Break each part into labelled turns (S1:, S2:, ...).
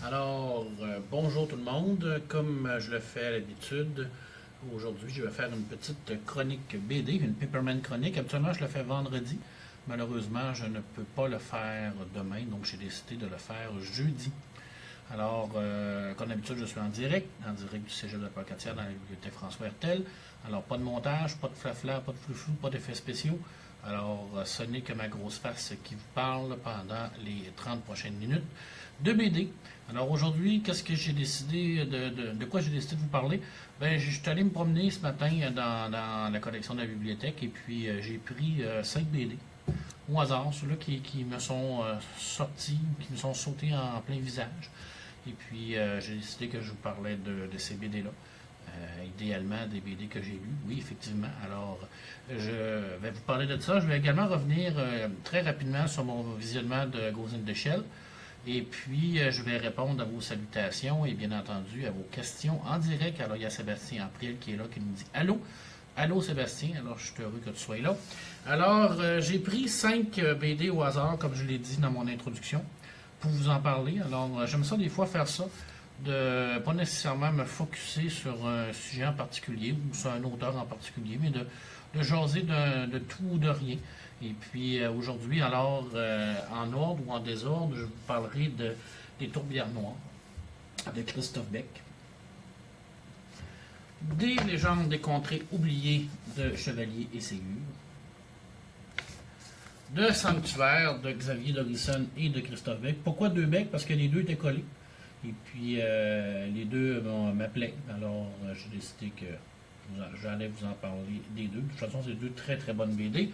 S1: Alors, bonjour tout le monde. Comme je le fais à l'habitude, aujourd'hui je vais faire une petite chronique BD, une Paperman chronique. Habituellement, je le fais vendredi. Malheureusement, je ne peux pas le faire demain, donc j'ai décidé de le faire jeudi. Alors, comme d'habitude, je suis en direct du Cégep de la Pocatière dans la bibliothèque François Hertel. Alors, pas de montage, pas de flafla, pas de flouflou, pas d'effets spéciaux. Alors, ce n'est que ma grosse face qui vous parle pendant les 30 prochaines minutes de BD. Alors, aujourd'hui, qu'est-ce que j'ai décidé, de quoi j'ai décidé de vous parler? Ben, je suis allé me promener ce matin dans la collection de la bibliothèque et puis j'ai pris 5 BD au hasard, ceux-là qui me sont sortis, qui me sont sautés en plein visage. Et puis, j'ai décidé que je vous parlais de ces BD-là. Idéalement, des BD que j'ai lus. Oui, effectivement. Alors, je vais vous parler de ça. Je vais également revenir très rapidement sur mon visionnement de Ghost in the Shell. Et puis, je vais répondre à vos salutations et bien entendu à vos questions en direct. Alors, il y a Sébastien Apriel qui est là, qui nous dit allô. Allô Sébastien, alors je suis heureux que tu sois là. Alors, j'ai pris 5 BD au hasard, comme je l'ai dit dans mon introduction, pour vous en parler. Alors, j'aime ça des fois faire ça, de pas nécessairement me focusser sur un sujet en particulier ou sur un auteur en particulier, mais de jaser de tout ou de rien. Et puis aujourd'hui, alors, en ordre ou en désordre, je vous parlerai des Tourbières Noires de Christophe Beck, des légendes des contrées oubliées de Chevalier et Ségur, de Sanctuaire de Xavier Dorison et de Christophe Beck. Pourquoi deux Beck? Parce que les deux étaient collés. Et puis les deux m'appelaient. Alors j'ai décidé que j'allais vous en parler des deux. De toute façon, c'est deux très très bonnes BD.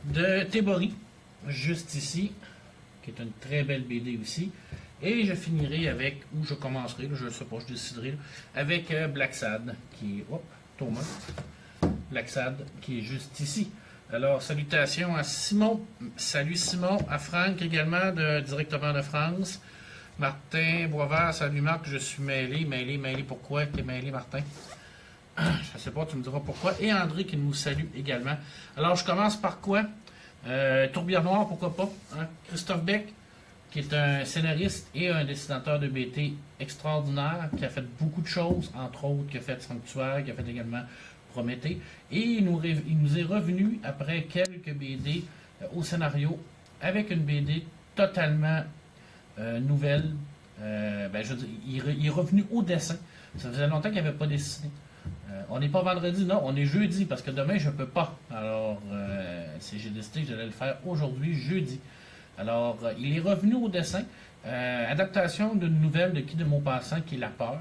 S1: De Tébori, juste ici, qui est une très belle BD aussi. Et je finirai avec, ou je commencerai, je ne sais pas, je déciderai, avec Black Sad, qui est, Thomas, Black Sad, qui est juste ici. Alors, salutations à Simon, salut Simon, à Franck également, directement de France. Martin Boisvert, salut Marc, je suis mêlé, pourquoi tu es mêlé Martin? Je ne sais pas, tu me diras pourquoi. Et André qui nous salue également. Alors, je commence par quoi? Tourbières Noires, pourquoi pas? Hein? Christophe Beck, qui est un scénariste et un dessinateur de BD extraordinaire, qui a fait beaucoup de choses, entre autres, qui a fait Sanctuaire, qui a fait également Prométhée. Et il nous est revenu après quelques BD au scénario, avec une BD totalement nouvelle. Je veux dire, il est revenu au dessin. Ça faisait longtemps qu'il n'avait pas dessiné. On n'est pas vendredi, non, on est jeudi, parce que demain, je ne peux pas. Alors, j'ai décidé que j'allais le faire aujourd'hui, jeudi. Alors, il est revenu au dessin. Adaptation d'une nouvelle de Guy de Maupassant, qui est La Peur.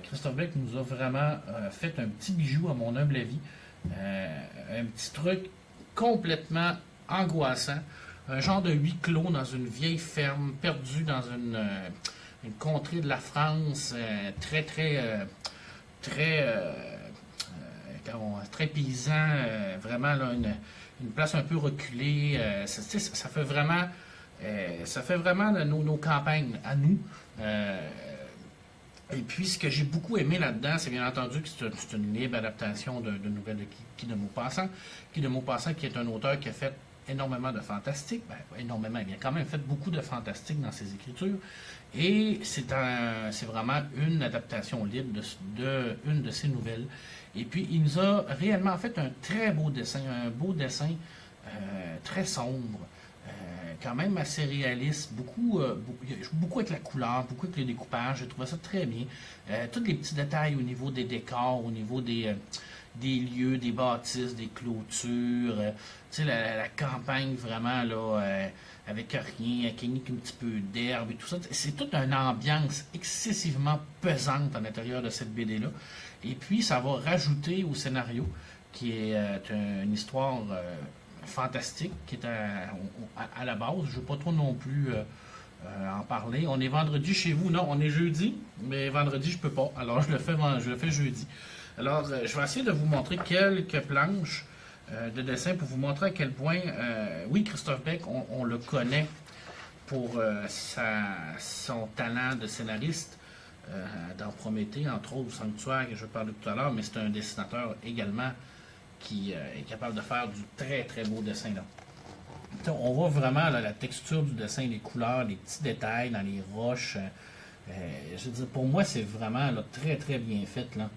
S1: Christophe Beck nous a vraiment fait un petit bijou, à mon humble avis. Un petit truc complètement angoissant. Un genre de huis clos dans une vieille ferme, perdue dans une contrée de la France, très paysan, vraiment là, une place un peu reculée. Ça fait vraiment nos campagnes à nous. Et puis, ce que j'ai beaucoup aimé là-dedans, c'est bien entendu que c'est une libre adaptation de nouvelles de Guy de Maupassant. Guy de Maupassant, qui est un auteur qui a fait énormément de fantastique, énormément, il a quand même fait beaucoup de fantastique dans ses écritures, et c'est vraiment une adaptation libre une de ses nouvelles. Et puis, il nous a réellement fait un très beau dessin, très sombre, quand même assez réaliste, beaucoup avec la couleur, beaucoup avec le découpage. J'ai trouvé ça très bien. Tous les petits détails au niveau des décors, au niveau des lieux, des bâtisses, des clôtures, tu sais, la campagne vraiment là, avec rien, avec un petit peu d'herbe et tout ça. C'est toute une ambiance excessivement pesante à l'intérieur de cette BD-là. Et puis, ça va rajouter au scénario, qui est une histoire fantastique, qui est à la base. Je ne veux pas trop non plus en parler. On est vendredi chez vous. Non, on est jeudi, mais vendredi, je peux pas. Alors, je le fais jeudi. Alors, je vais essayer de vous montrer quelques planches de dessin pour vous montrer à quel point, oui, Christophe Beck, on le connaît pour son talent de scénariste dans Prométhée, entre autres, Sanctuaire, que je parlais tout à l'heure, mais c'est un dessinateur également qui est capable de faire du très très beau dessin là. On voit vraiment là, la texture du dessin, les couleurs, les petits détails dans les roches, Je veux dire, pour moi, c'est vraiment là, très, très bien fait. Là.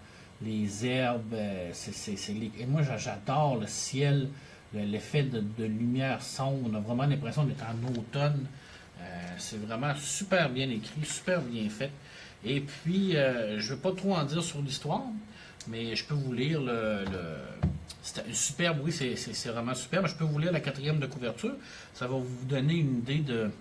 S1: Les herbes, et moi, j'adore le ciel, l'effet de lumière sombre. On a vraiment l'impression d'être en automne. C'est vraiment super bien écrit, super bien fait. Et puis, je ne vais pas trop en dire sur l'histoire, mais je peux vous lire c'est superbe, oui, c'est vraiment superbe. Je peux vous lire la 4e de couverture. Ça va vous donner une idée de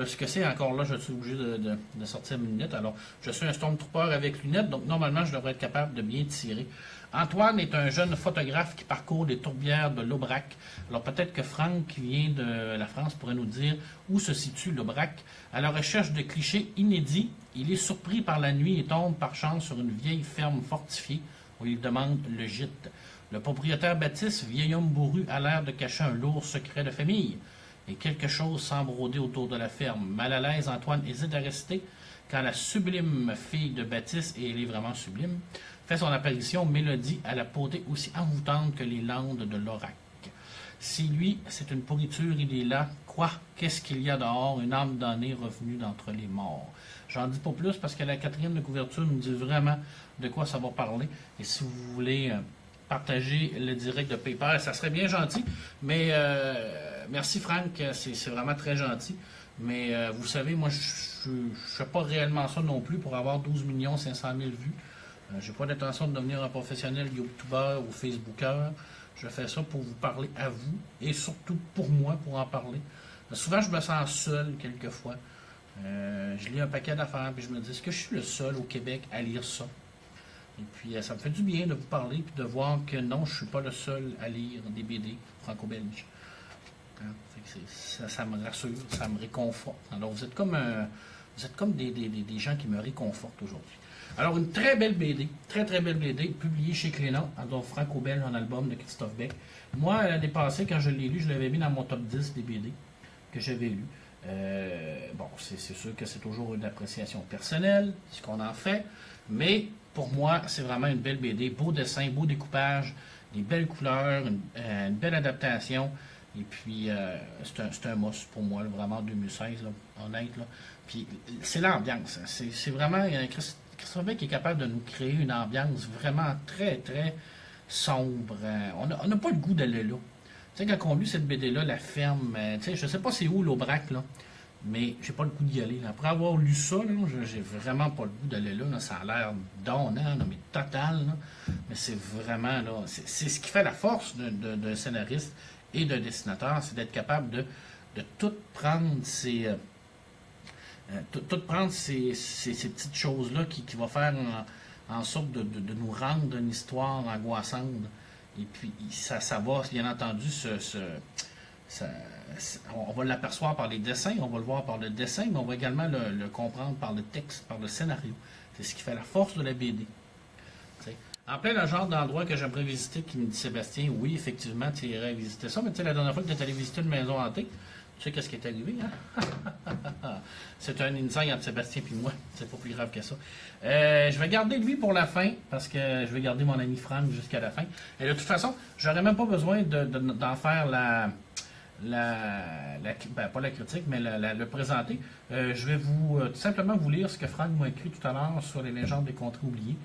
S1: ce que c'est. Encore là, je suis obligé de sortir mes lunettes. Alors, je suis un Stormtrooper avec lunettes, donc normalement, je devrais être capable de bien tirer. Antoine est un jeune photographe qui parcourt les tourbières de l'Aubrac. Alors, peut-être que Franck, qui vient de la France, pourrait nous dire où se situe l'Aubrac. À la recherche de clichés inédits, il est surpris par la nuit et tombe par chance sur une vieille ferme fortifiée où il demande le gîte. Le propriétaire Baptiste, vieil homme bourru, a l'air de cacher un lourd secret de famille. Et quelque chose semble rôder autour de la ferme. Mal à l'aise, Antoine hésite à rester quand la sublime fille de Baptiste, et elle est vraiment sublime, fait son apparition, Mélodie, à la beauté aussi envoûtante que les landes de l'Aubrac. Si lui, c'est une pourriture, il est là. Quoi? Qu'est-ce qu'il y a dehors? Une âme damnée revenue d'entre les morts. J'en dis pas plus parce que la 4e de couverture nous dit vraiment de quoi ça va parler. Et si vous voulez partager le direct de PayPal, ça serait bien gentil. Mais merci Franck, c'est vraiment très gentil. Mais vous savez, moi, je ne fais pas réellement ça non plus pour avoir 12 500 000 vues. J'ai pas l'intention de devenir un professionnel YouTuber ou Facebooker. Je fais ça pour vous parler à vous et surtout pour moi, pour en parler. Souvent, je me sens seul quelquefois. Je lis un paquet d'affaires et je me dis, est-ce que je suis le seul au Québec à lire ça? Et puis, ça me fait du bien de vous parler et de voir que non, je ne suis pas le seul à lire des BD franco-belges. Hein? Ça me rassure, ça me réconforte. Alors, vous êtes comme des gens qui me réconfortent aujourd'hui. Alors, une très belle BD, très très belle BD, publiée chez Clénat, donc franco-belge en album de Christophe Beck. Moi, l'année passée, quand je l'ai lu, je l'avais mis dans mon top 10 des BD que j'avais lu. Bon, c'est sûr que c'est toujours une appréciation personnelle, ce qu'on en fait, mais pour moi, c'est vraiment une belle BD, beau dessin, beau découpage, des belles couleurs, une belle adaptation, et puis c'est un must pour moi, là, vraiment 2016, là, honnête. Là. Puis c'est l'ambiance, hein. C'est vraiment Christophe Beck qui est capable de nous créer une ambiance vraiment très, très sombre. On n'a pas le goût d'aller là. Tu sais, quand on lit cette BD-là, La Ferme, tu sais, je sais pas c'est où l'Aubrac, là, mais j'ai pas le goût d'y aller. Là. Après avoir lu ça, j'ai vraiment pas le goût d'aller là, là. Ça a l'air donnant, mais total. Là. Mais c'est vraiment, là, c'est ce qui fait la force d'un scénariste et d'un dessinateur, c'est d'être capable de tout prendre ces petites choses-là qui vont faire en sorte de nous rendre une histoire angoissante. Et puis, ça va, bien entendu, on va l'apercevoir par les dessins, on va le voir par le dessin, mais on va également le comprendre par le texte, par le scénario. C'est ce qui fait la force de la BD. T'sais. En plein le genre d'endroit que j'aimerais visiter, qui me dit Sébastien, oui, effectivement, tu irais visiter ça, mais tu sais, la dernière fois que tu es allé visiter une maison hantée, tu sais qu'est-ce qui est arrivé, hein? C'est un insight entre Sébastien et moi. C'est pas plus grave que ça. Je vais garder lui pour la fin, parce que je vais garder mon ami Franck jusqu'à la fin. Et de toute façon, j'aurais même pas besoin d'en faire pas la critique, mais le présenter. Je vais tout simplement vous lire ce que Franck m'a écrit tout à l'heure sur les légendes des contrées oubliées.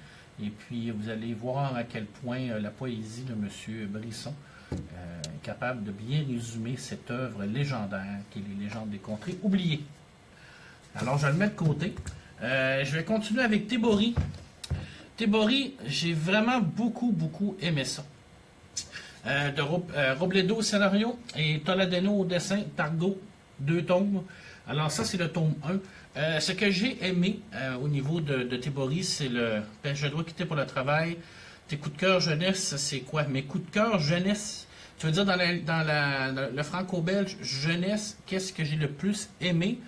S1: Et puis, vous allez voir à quel point la poésie de M. Brisson est capable de bien résumer cette œuvre légendaire qui est les légendes des contrées oubliées. Alors, je vais le mettre de côté. Je vais continuer avec Tébori. Tébori, j'ai vraiment beaucoup aimé ça. Robledo au scénario et Toledano au dessin, Targo, 2 tomes. Alors ça, c'est le tome 1. Ce que j'ai aimé au niveau de Tébori, c'est je dois quitter pour le travail. Tes coups de cœur jeunesse, c'est quoi? Mes coups de cœur jeunesse, tu veux dire dans le franco-belge jeunesse, qu'est-ce que j'ai le plus aimé?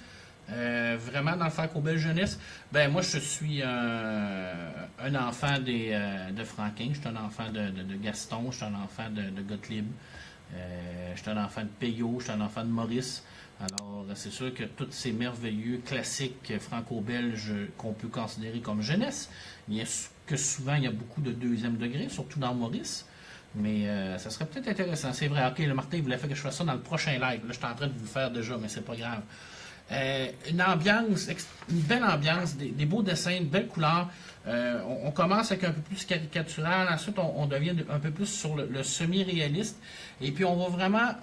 S1: Vraiment dans le franco-belge jeunesse, ben moi je suis un enfant de Franquin, je suis un enfant de Gaston, je suis un enfant de Gottlieb, je suis un enfant de Payot, je suis un enfant de Maurice. Alors c'est sûr que tous ces merveilleux classiques franco-belges qu'on peut considérer comme jeunesse, bien que souvent il y a beaucoup de deuxième degré, surtout dans Maurice. Mais ça serait peut-être intéressant. C'est vrai, ok, le Martin il voulait faire que je fasse ça dans le prochain live. Là, je suis en train de vous le faire déjà, mais c'est pas grave. Une ambiance, une belle ambiance, des beaux dessins, de belles couleurs. On commence avec un peu plus caricatural, ensuite on devient un peu plus sur le semi-réaliste, et puis on va vraiment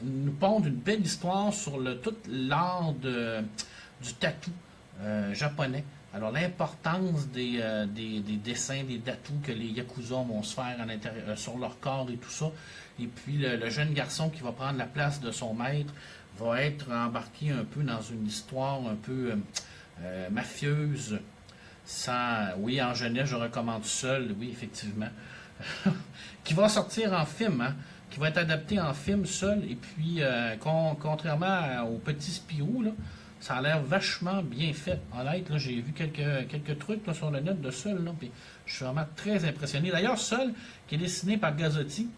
S1: nous pondre une belle histoire sur tout l'art du tatou japonais. Alors l'importance des dessins, des tatous que les Yakuza vont se faire sur leur corps et tout ça, et puis le jeune garçon qui va prendre la place de son maître va être embarqué un peu dans une histoire un peu mafieuse. Oui, en jeunesse, je recommande Seul, oui, effectivement. Qui va sortir en film, hein, qui va être adapté en film Seul. Et puis, contrairement au Petit Spirou, là, ça a l'air vachement bien fait. Honnête, là, j'ai vu quelques trucs là, sur le net de Seul, là, puis je suis vraiment très impressionné. D'ailleurs, Seul, qui est dessiné par Gazzotti,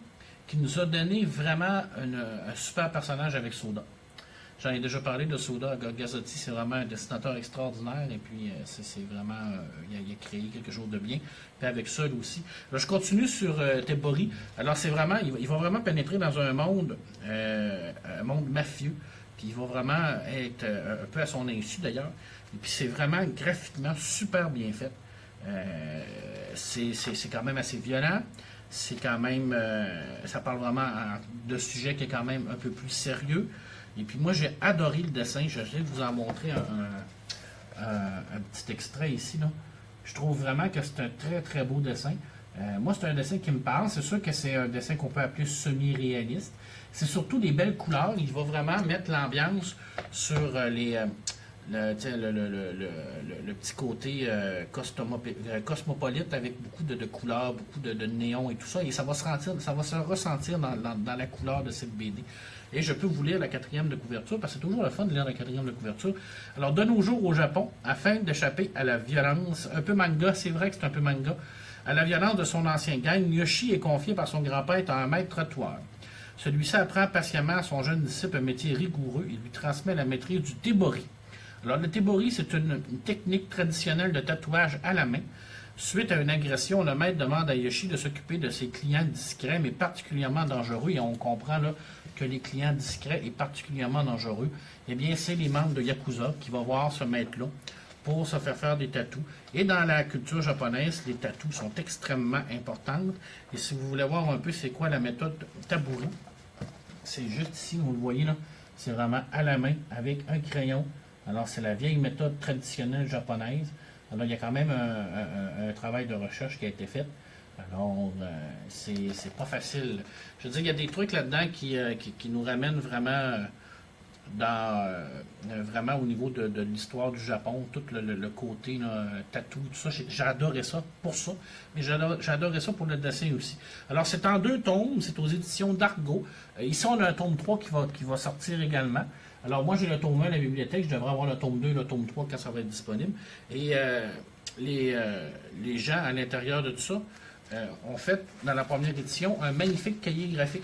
S1: qui nous a donné vraiment un super personnage avec Soda. J'en ai déjà parlé de Soda. Gazzotti, c'est vraiment un dessinateur extraordinaire. Et puis, c'est vraiment... il a créé quelque chose de bien. Puis avec Seul aussi. Là, je continue sur Tebori. Alors, c'est vraiment... Il va vraiment pénétrer dans un monde mafieux. Puis, il va vraiment être un peu à son insu, d'ailleurs. Et puis, c'est vraiment graphiquement super bien fait. C'est quand même assez violent. C'est quand même... ça parle vraiment de sujets qui est quand même un peu plus sérieux. Et puis moi, j'ai adoré le dessin. Je vais vous en montrer un petit extrait ici, là. Je trouve vraiment que c'est un très, très beau dessin. Moi, c'est un dessin qui me parle. C'est sûr que c'est un dessin qu'on peut appeler semi-réaliste. C'est surtout des belles couleurs. Il va vraiment mettre l'ambiance sur le petit côté cosmopolite avec beaucoup de couleurs, beaucoup de néons et tout ça. Et ça va se ressentir dans la couleur de cette BD. Et je peux vous lire la 4e de couverture, parce que c'est toujours le fun de lire la 4e de couverture. Alors, de nos jours au Japon, afin d'échapper à la violence, un peu manga, c'est vrai que c'est un peu manga, à la violence de son ancien gang, Yoshi est confié par son grand-père à un maître tatoueur. Celui-ci apprend patiemment à son jeune disciple un métier rigoureux et lui transmet la maîtrise du tebori. Alors, le tebori, c'est une technique traditionnelle de tatouage à la main. Suite à une agression, le maître demande à Yoshi de s'occuper de ses clients discrets, mais particulièrement dangereux. Et on comprend là que les clients discrets et particulièrement dangereux, eh bien, c'est les membres de Yakuza qui vont voir ce maître-là pour se faire des tatous. Et dans la culture japonaise, les tatous sont extrêmement importantes. Et si vous voulez voir un peu c'est quoi la méthode taburi, c'est juste ici, vous le voyez là, c'est vraiment à la main avec un crayon. Alors, c'est la vieille méthode traditionnelle japonaise. Alors, il y a quand même un travail de recherche qui a été fait. Alors, c'est pas facile. Je veux dire, il y a des trucs là-dedans qui nous ramènent vraiment vraiment au niveau de l'histoire du Japon, tout le côté là, tatou, tout ça. J'adorais ça pour ça, mais j'adorais ça pour le dessin aussi. Alors, c'est en 2 tomes, c'est aux éditions d'Argo. Ici, on a un tome 3 qui va sortir également. Alors, moi, j'ai le tome 1 à la bibliothèque, je devrais avoir le tome 2, le tome 3 quand ça va être disponible. Et les gens à l'intérieur de tout ça ont fait, dans la première édition, un magnifique cahier graphique.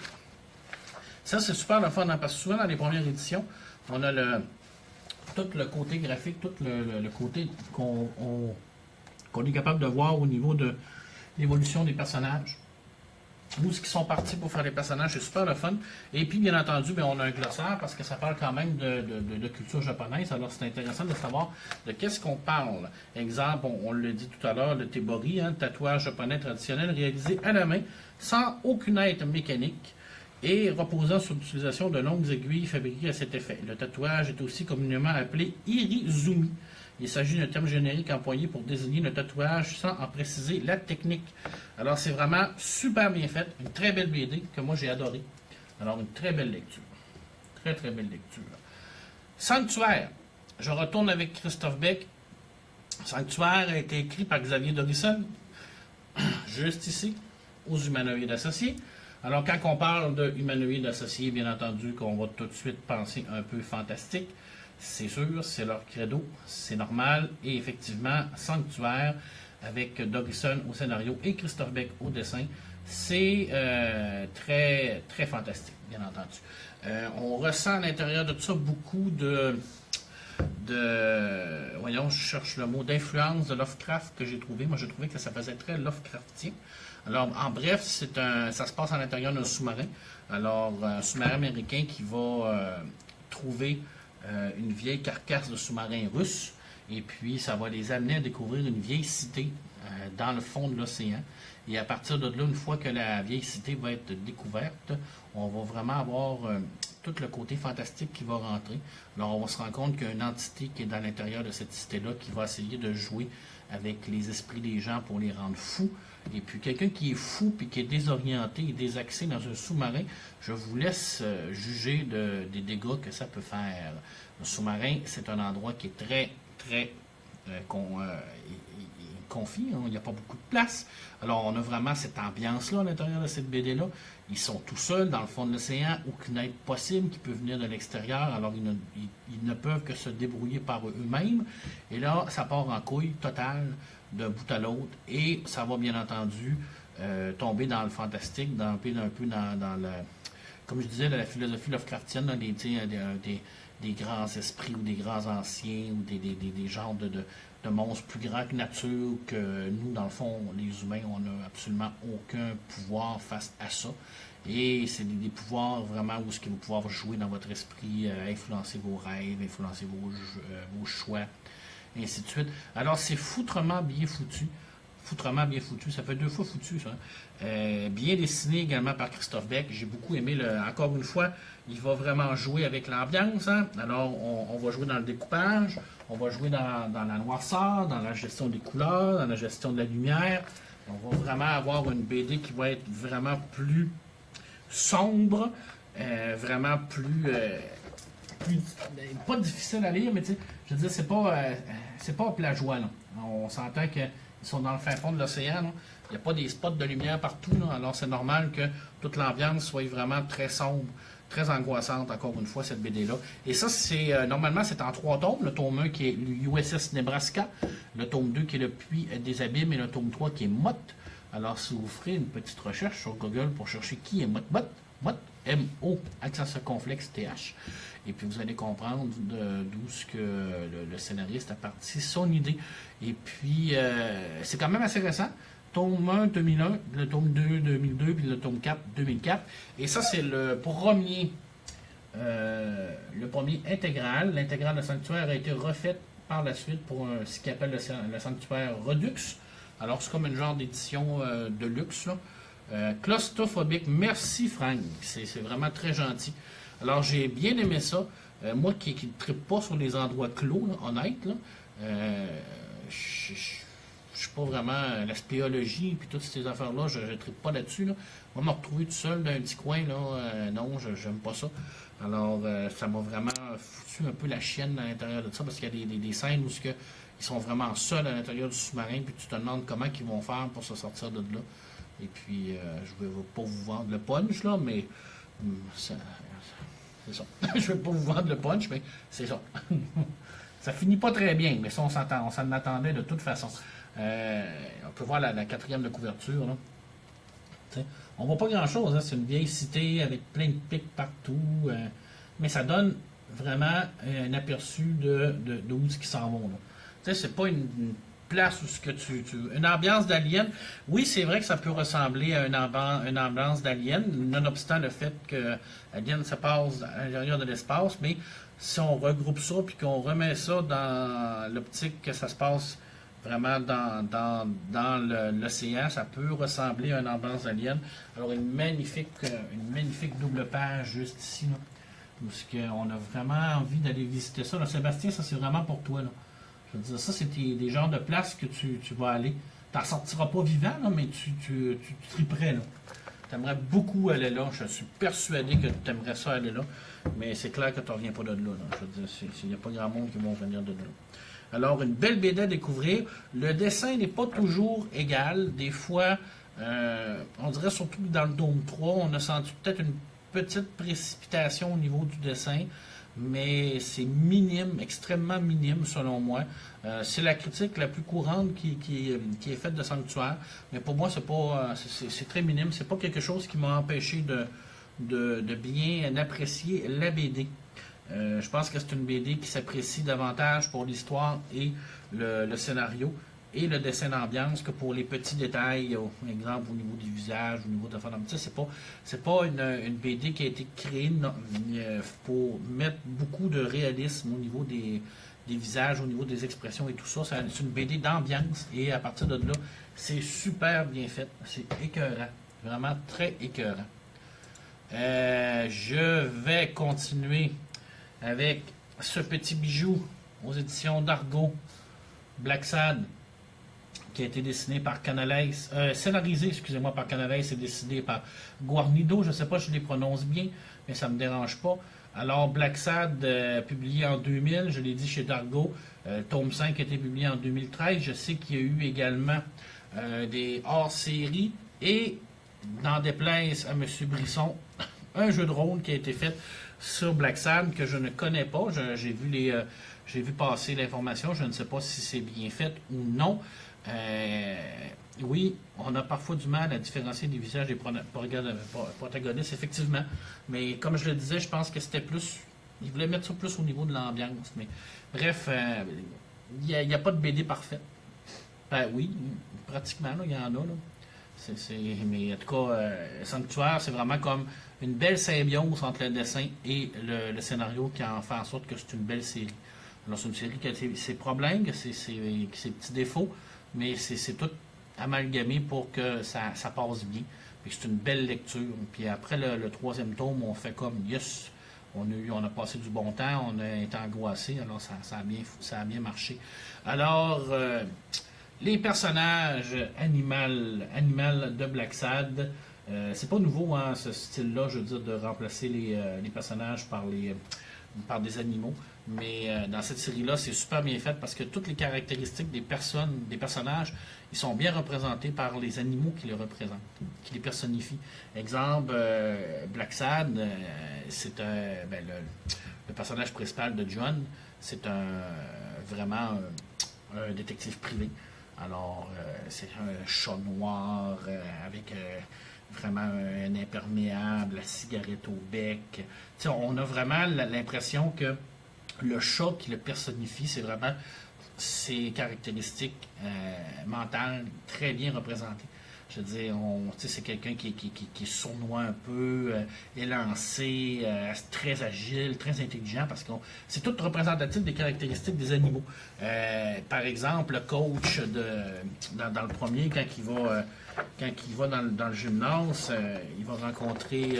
S1: Ça, c'est super le fun, hein, parce que souvent, dans les premières éditions, on a tout le côté graphique, tout le côté qu'on est capable de voir au niveau de l'évolution des personnages. Où ce qui sont partis pour faire les personnages, c'est super le fun. Et puis, bien entendu, bien, on a un glossaire parce que ça parle quand même de culture japonaise. Alors, c'est intéressant de savoir de qu'est-ce qu'on parle. Exemple, on l'a dit tout à l'heure, le tebori, hein, tatouage japonais traditionnel réalisé à la main, sans aucune aide mécanique et reposant sur l'utilisation de longues aiguilles fabriquées à cet effet. Le tatouage est aussi communément appelé irizumi. Il s'agit d'un terme générique employé pour désigner le tatouage sans en préciser la technique. Alors, c'est vraiment super bien fait. Une très belle BD que moi, j'ai adorée. Alors, une très belle lecture. Très, très belle lecture. Sanctuaire. Je retourne avec Christophe Beck. Sanctuaire a été écrit par Xavier Dorison. Juste ici, aux humanoïdes associés. Alors, quand on parle de humanoïdes associés, bien entendu, qu'on va tout de suite penser un peu fantastique. C'est sûr, c'est leur credo, c'est normal. Et effectivement, Sanctuaire, avec Dorison au scénario et Christophe Beck au dessin, c'est très, très fantastique, bien entendu. On ressent à l'intérieur de tout ça beaucoup voyons, je cherche le mot, d'influence de Lovecraft que j'ai trouvé. Moi, j'ai trouvé que ça faisait très Lovecraftien. Alors, en bref, ça se passe à l'intérieur d'un sous-marin. Alors, un sous-marin américain qui va trouver une vieille carcasse de sous-marin russe. Et puis, ça va les amener à découvrir une vieille cité dans le fond de l'océan. Et à partir de là, une fois que la vieille cité va être découverte, on va vraiment avoir tout le côté fantastique qui va rentrer. Alors, on va se rendre compte qu'il y a une entité qui est dans l'intérieur de cette cité-là qui va essayer de jouer avec les esprits des gens pour les rendre fous. Et puis, quelqu'un qui est fou puis qui est désorienté et désaxé dans un sous-marin, je vous laisse juger des dégâts que ça peut faire. Le sous-marin, c'est un endroit qui est très, très confie, hein, il n'y a pas beaucoup de place. Alors, on a vraiment cette ambiance-là à l'intérieur de cette BD-là. Ils sont tout seuls dans le fond de l'océan, aucune aide possible qui peut venir de l'extérieur, alors ils ne peuvent que se débrouiller par eux-mêmes. Et là, ça part en couille totale d'un bout à l'autre, et ça va bien entendu tomber dans le fantastique, un peu dans le, comme je disais, la philosophie Lovecraftienne, là, des grands esprits ou des grands anciens ou des genres de monstres plus grands que nature, que nous, dans le fond, les humains, on n'a absolument aucun pouvoir face à ça. Et c'est des pouvoirs vraiment où ce qui vont pouvoir jouer dans votre esprit, influencer vos rêves, influencer vos choix, et ainsi de suite. Alors, c'est foutrement bien foutu. Foutrement bien foutu. Ça fait 2 fois foutu, ça. Bien dessiné également par Christophe Beck. J'ai beaucoup aimé, encore une fois, il va vraiment jouer avec l'ambiance. Hein? Alors, on va jouer dans le découpage, on va jouer dans la noirceur, dans la gestion des couleurs, dans la gestion de la lumière. On va vraiment avoir une BD qui va être vraiment plus sombre, vraiment plus pas difficile à lire, mais tu sais, je veux dire, c'est pas plageois, là. On s'entend qu'ils sont dans le fin fond de l'océan, là. Il n'y a pas des spots de lumière partout, là. Alors c'est normal que toute l'ambiance soit vraiment très sombre, très angoissante, encore une fois, cette BD-là. Et ça, c'est normalement, c'est en 3 tomes. Le tome 1 qui est l'USS Nebraska, le tome 2 qui est le Puits des Abîmes, et le tome 3 qui est Mott. Alors, si vous ferez une petite recherche sur Google pour chercher qui est Mott, M-O, accent circonflexe T-H. Et puis, vous allez comprendre d'où ce que le scénariste a parti son idée. Et puis, c'est quand même assez récent. Tome 1, 2001, le tome 2, 2002, puis le tome 4, 2004. Et ça, c'est le premier intégral. L'intégrale de Sanctuaire a été refaite par la suite pour ce qu'il appelle le Sanctuaire Redux. Alors, c'est comme une genre d'édition de luxe, là. Claustrophobique. Merci, Frank. C'est vraiment très gentil. Alors, j'ai bien aimé ça. Moi qui ne trippe pas sur les endroits clos, là, honnête, là, je suis pas vraiment la spéologie et toutes ces affaires-là, je ne trippe pas là-dessus. Là. Moi, me retrouver tout seul dans un petit coin, là, non, je n'aime pas ça. Alors, ça m'a vraiment foutu un peu la chienne à l'intérieur de ça, parce qu'il y a des scènes où ils sont vraiment seuls à l'intérieur du sous-marin, puis tu te demandes comment ils vont faire pour se sortir de là. Et puis, je ne vais pas vous vendre le punch, là, mais c'est ça. Je ne vais pas vous vendre le punch, mais c'est ça. Ça finit pas très bien, mais ça, on s'en attendait de toute façon. On peut voir la 4e de couverture. Là. T'sais, on voit pas grand-chose. Hein? C'est une vieille cité avec plein de pics partout. Mais ça donne vraiment un aperçu d'où ils s'en vont. C'est pas une place où ce que une ambiance d'Alien. Oui, c'est vrai que ça peut ressembler à une ambiance d'Alien, nonobstant le fait que Alien se passe à l'intérieur de l'espace, mais si on regroupe ça puis qu'on remet ça dans l'optique que ça se passe vraiment dans l'océan, ça peut ressembler à une ambiance d'Alien. Alors une magnifique double page juste ici, là, où on a vraiment envie d'aller visiter ça. Là, Sébastien, ça c'est vraiment pour toi, là. Je veux dire, ça, c'est des genres de places que tu vas aller. Tu n'en sortiras pas vivant, là, mais tu triperais, là. Tu aimerais beaucoup aller là. Je suis persuadé que tu aimerais ça aller là. Mais c'est clair que tu ne reviens pas de là. Je veux dire, il n'y a pas grand monde qui va venir de là. Alors, une belle BD à découvrir. Le dessin n'est pas toujours égal. Des fois, on dirait surtout que dans le tome 3, on a senti peut-être une petite précipitation au niveau du dessin. Mais c'est minime, extrêmement minime selon moi. C'est la critique la plus courante qui est faite de Sanctuaire, mais pour moi c'est très minime. C'est pas quelque chose qui m'a empêché de bien apprécier la BD. Je pense que c'est une BD qui s'apprécie davantage pour l'histoire et le scénario et le dessin d'ambiance que pour les petits détails, par exemple au niveau du visage, au niveau de la forme. C'est pas une BD qui a été créée pour mettre beaucoup de réalisme au niveau des visages, au niveau des expressions et tout ça. C'est une BD d'ambiance et à partir de là, c'est super bien fait. C'est écœurant. Vraiment très écœurant. Je vais continuer avec ce petit bijou aux éditions d'Argo, Black Sad, qui a été dessiné par Canales, scénarisé, excusez-moi, par Canales et dessiné par Guarnido. Je ne sais pas si je les prononce bien, mais ça ne me dérange pas. Alors, Black Sad, publié en 2000, je l'ai dit chez Dargo, tome 5 a été publié en 2013. Je sais qu'il y a eu également des hors-séries et, n'en déplaise à M. Brisson, un jeu de rôle qui a été fait sur Black Sad que je ne connais pas. J'ai vu passer l'information. Je ne sais pas si c'est bien fait ou non. Oui, on a parfois du mal à différencier des visages des protagonistes, effectivement. Mais comme je le disais, je pense que c'était plus... Ils voulaient mettre ça plus au niveau de l'ambiance. Mais bref, il n'y a pas de BD parfaite. Ben oui, pratiquement, il y en a. Là. Mais en tout cas, Sanctuaire, c'est vraiment comme une belle symbiose entre le dessin et le scénario qui en fait en sorte que c'est une belle série. Alors, c'est une série qui a ses problèmes, ses petits défauts, mais c'est tout amalgamé pour que ça passe bien. Puis c'est une belle lecture. Puis après le troisième tome, on fait comme yes, on a passé du bon temps, on a été angoissé, alors ça a bien marché. Alors, les personnages animal de Black Sad, c'est pas nouveau, hein, ce style-là, je veux dire, de remplacer les personnages par des animaux. Mais dans cette série-là, c'est super bien fait parce que toutes les caractéristiques des personnages, ils sont bien représentés par les animaux qui les représentent, qui les personnifient. Exemple, Black Sad, c'est le personnage principal de John, c'est vraiment un détective privé. Alors, c'est un chat noir avec vraiment un imperméable, la cigarette au bec. T'sais, on a vraiment l'impression que le chat qui le personnifie, c'est vraiment ses caractéristiques mentales très bien représentées. Je veux dire, c'est quelqu'un qui est sournois un peu, élancé, très agile, très intelligent, parce que c'est tout représentatif des caractéristiques des animaux. Par exemple, le coach dans le premier, quand il va dans le gymnase, il va rencontrer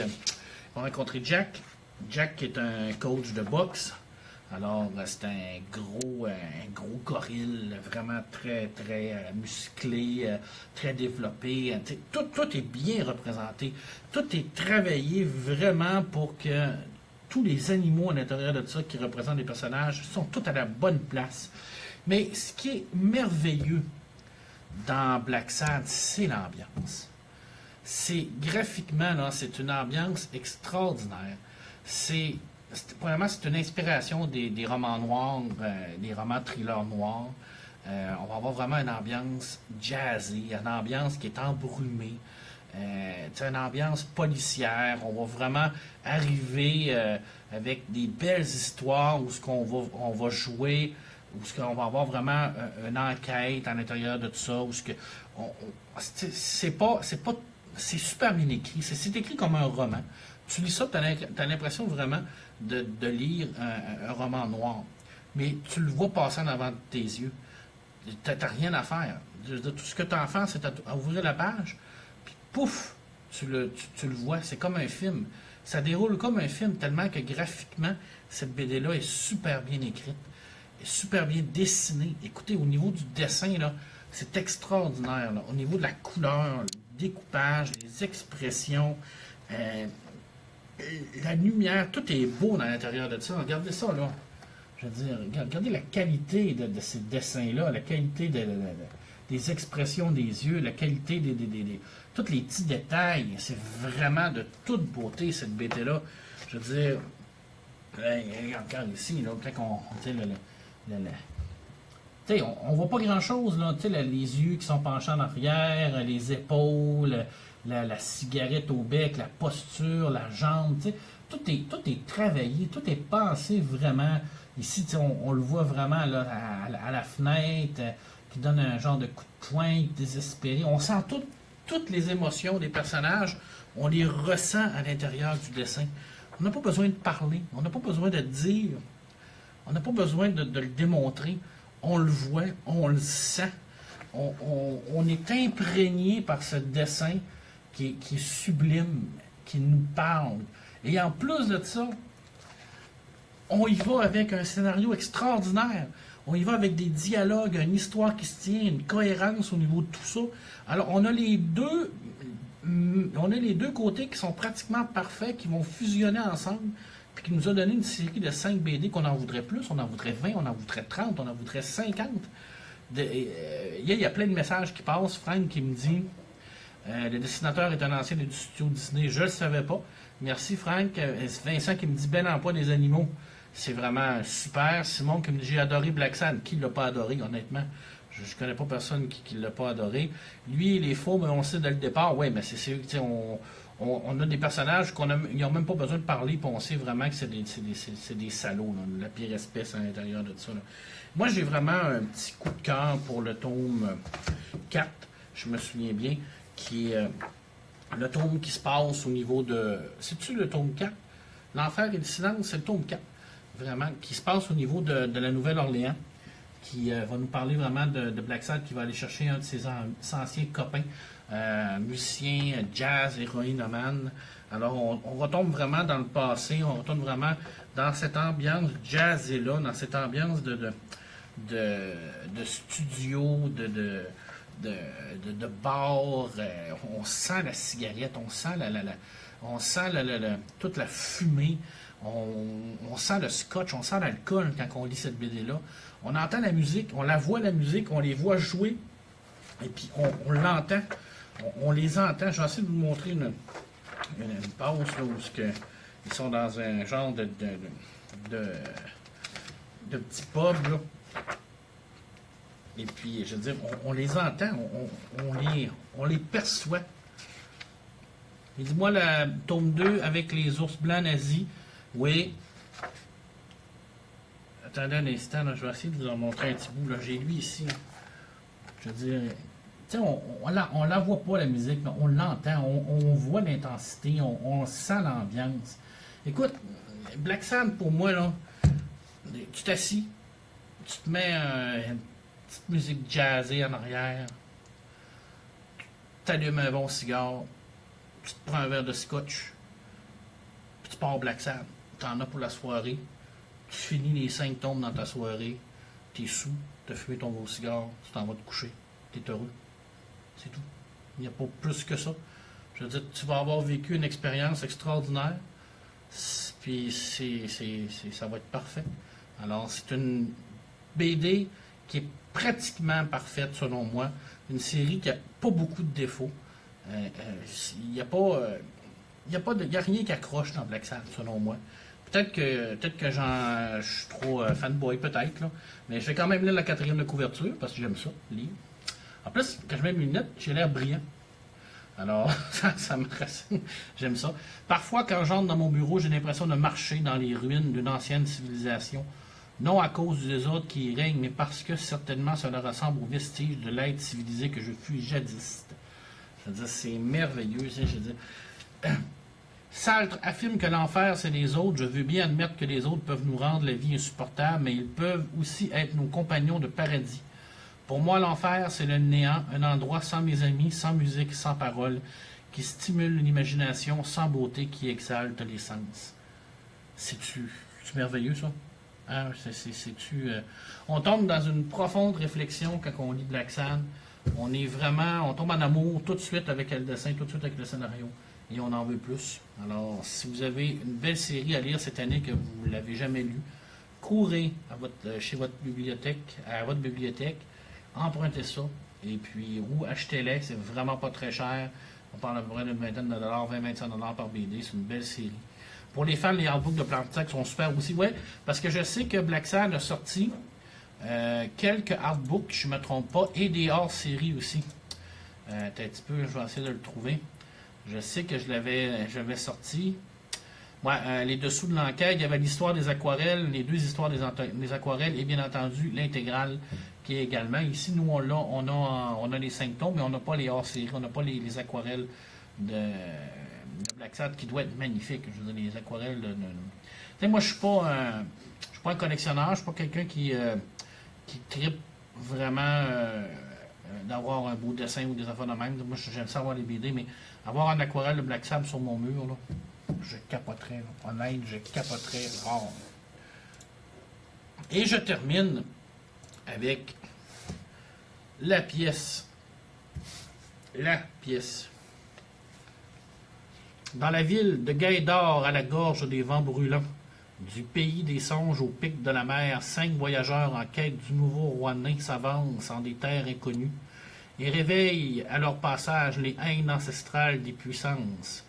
S1: Jack. Jack qui est un coach de boxe. Alors, c'est un gros gorille, vraiment très, très musclé, très développé. Tout est bien représenté. Tout est travaillé vraiment pour que tous les animaux à l'intérieur de ça qui représentent les personnages sont tous à la bonne place. Mais ce qui est merveilleux dans Black Sad, c'est l'ambiance. Graphiquement, là, c'est une ambiance extraordinaire. Premièrement, c'est une inspiration des romans noirs, des romans thrillers noirs. On va avoir vraiment une ambiance jazzée, une ambiance qui est embrumée, une ambiance policière. On va vraiment arriver avec des belles histoires où on va jouer, où on va avoir vraiment une enquête à l'intérieur de tout ça. C'est super bien écrit. C'est écrit comme un roman. Tu lis ça, tu as l'impression vraiment de lire un roman noir. Mais tu le vois passer en avant de tes yeux. Tu n'as rien à faire. Tout ce que tu as à faire, c'est à ouvrir la page, puis pouf, tu le vois. C'est comme un film. Ça déroule comme un film, tellement que graphiquement, cette BD-là est super bien écrite, est super bien dessinée. Écoutez, au niveau du dessin, là, c'est extraordinaire. Là. Au niveau de la couleur, le découpage, les expressions, la lumière, tout est beau dans l'intérieur de ça. Regardez ça, là. Je veux dire, regardez la qualité de ces dessins-là, la qualité des expressions des yeux, la qualité tous les petits détails. C'est vraiment de toute beauté, cette BD-là. Je veux dire, regarde ici, là, quand on voit pas grand-chose, là. Les yeux qui sont penchés en arrière, les épaules, la cigarette au bec, la posture, la jambe, tout est travaillé, tout est pensé vraiment. Ici, on le voit vraiment là, à la fenêtre. qui donne un genre de coup de poing désespéré. On sent toutes les émotions des personnages, on les ressent à l'intérieur du dessin. On n'a pas besoin de parler, on n'a pas besoin de dire, on n'a pas besoin de le démontrer. On le voit, on le sent, on est imprégné par ce dessin qui est sublime, qui nous parle. Et en plus de ça, on y va avec un scénario extraordinaire. On y va avec des dialogues, une histoire qui se tient, une cohérence au niveau de tout ça. Alors, on a les deux côtés qui sont pratiquement parfaits, qui vont fusionner ensemble, puis qui nous a donné une série de 5 BD qu'on en voudrait plus, on en voudrait 20, on en voudrait 30, on en voudrait 50. Il y a plein de messages qui passent. Frank qui me dit le dessinateur est un ancien du studio Disney. Je ne le savais pas. Merci Frank. Vincent qui me dit bel emploi des animaux. C'est vraiment super. Simon qui me dit j'ai adoré Black Sand. Qui ne l'a pas adoré, honnêtement? Je ne connais pas personne qui ne l'a pas adoré. Lui, il est faux, mais on le sait dès le départ. Oui, mais c'est on a des personnages ils n'ont même pas besoin de parler, puis on sait vraiment que c'est des salauds, là, la pire espèce à l'intérieur de ça. Là. Moi, j'ai vraiment un petit coup de cœur pour le tome 4, je me souviens bien, qui est le tome qui se passe au niveau de... C'est-tu le tome 4? L'enfer et le silence, c'est le tome 4, vraiment, qui se passe au niveau de la Nouvelle-Orléans, qui va nous parler vraiment de Black Sad, qui va aller chercher un de ses anciens copains, musicien, jazz, héroïnomane. Alors, on retombe vraiment dans le passé, on retourne vraiment dans cette ambiance jazz-là, dans cette ambiance de studio, de bar. On sent la cigarette, on sent toute la fumée, on sent le scotch, on sent l'alcool quand on lit cette BD-là. On entend la musique, on la voit la musique, on les voit jouer, et puis on l'entend, on les entend. Je vais essayer de vous montrer une pause là, où ils sont dans un genre de petit pub, là. Et puis, je veux dire, on les entend, on les perçoit. Et dis-moi, la tome 2 avec les ours blancs nazis, oui. Attendez un instant, là, je vais essayer de vous en montrer un petit bout. J'ai lui ici. Là. Je veux dire, tu sais, on la voit pas la musique, mais on l'entend, on voit l'intensité, on sent l'ambiance. Écoute, Black Sand, pour moi, là, tu t'assis, tu te mets une petite musique jazzée en arrière, tu allumes un bon cigare, tu te prends un verre de scotch, puis tu pars au Black Sand. Tu en as pour la soirée, tu finis les 5 tomes dans ta soirée, tu es sous, tu as fumé ton gros cigare, tu t'en vas te coucher, tu es heureux. C'est tout. Il n'y a pas plus que ça. Je veux dire, tu vas avoir vécu une expérience extraordinaire, puis ça va être parfait. Alors, c'est une BD qui est pratiquement parfaite, selon moi. Une série qui n'a pas beaucoup de défauts. Il n'y a rien qui accroche dans Black Sad, selon moi. Peut-être que je suis trop fanboy, peut-être, là. Mais je vais quand même lire la 4e de couverture, parce que j'aime ça, lire. En plus, quand je mets mes lunettes, j'ai l'air brillant. Alors, ça me fascine. J'aime ça. Parfois, quand j'entre dans mon bureau, j'ai l'impression de marcher dans les ruines d'une ancienne civilisation. Non à cause des autres qui y règnent, mais parce que certainement cela ressemble aux vestiges de l'être civilisé que je fus jadis. Je veux dire, c'est merveilleux. Je veux dire. Sartre affirme que l'enfer, c'est les autres. Je veux bien admettre que les autres peuvent nous rendre la vie insupportable, mais ils peuvent aussi être nos compagnons de paradis. Pour moi, l'enfer, c'est le néant, un endroit sans mes amis, sans musique, sans parole, qui stimule l'imagination, sans beauté, qui exalte les sens. C'est-tu merveilleux, ça? Hein? On tombe dans une profonde réflexion quand on lit Black Sand. On tombe en amour tout de suite avec le dessin, tout de suite avec le scénario. Et on en veut plus. Alors, si vous avez une belle série à lire cette année que vous ne l'avez jamais lue, courez chez votre bibliothèque, empruntez ça, et puis, ou achetez-les, c'est vraiment pas très cher. On parle à peu près d'une vingtaine de dollars, 20-25 $ par BD, c'est une belle série. Pour les fans, les artbooks de Plantac sont super aussi, ouais, parce que je sais que Black Sand a sorti quelques artbooks, je ne me trompe pas, et des hors-séries aussi. Un petit peu, je vais essayer de le trouver. Je sais que j'avais sorti. Ouais, les dessous de l'enquête, il y avait l'histoire des aquarelles, les 2 histoires des aquarelles, et bien entendu, l'intégrale, qui expliqué également. Ici, nous, on a les symptômes, mais on n'a pas les hors-séries, on n'a pas les aquarelles de Black Sad qui doivent être magnifiques. Je veux dire, les aquarelles de... Tu sais, moi, je suis pas un collectionneur, je suis pas quelqu'un qui tripe vraiment d'avoir un beau dessin ou des affaires de même. Moi, j'aime ça avoir les BD, mais avoir un aquarelle de Black Sad sur mon mur, là, je capoterais. Là. Honnête, je capoterais rare. Et je termine avec la pièce. La pièce. Dans la ville de Gaïdar, à la gorge des vents brûlants, du pays des songes au pic de la mer, 5 voyageurs en quête du nouveau roi nain s'avancent en des terres inconnues et réveillent à leur passage les haines ancestrales des puissances.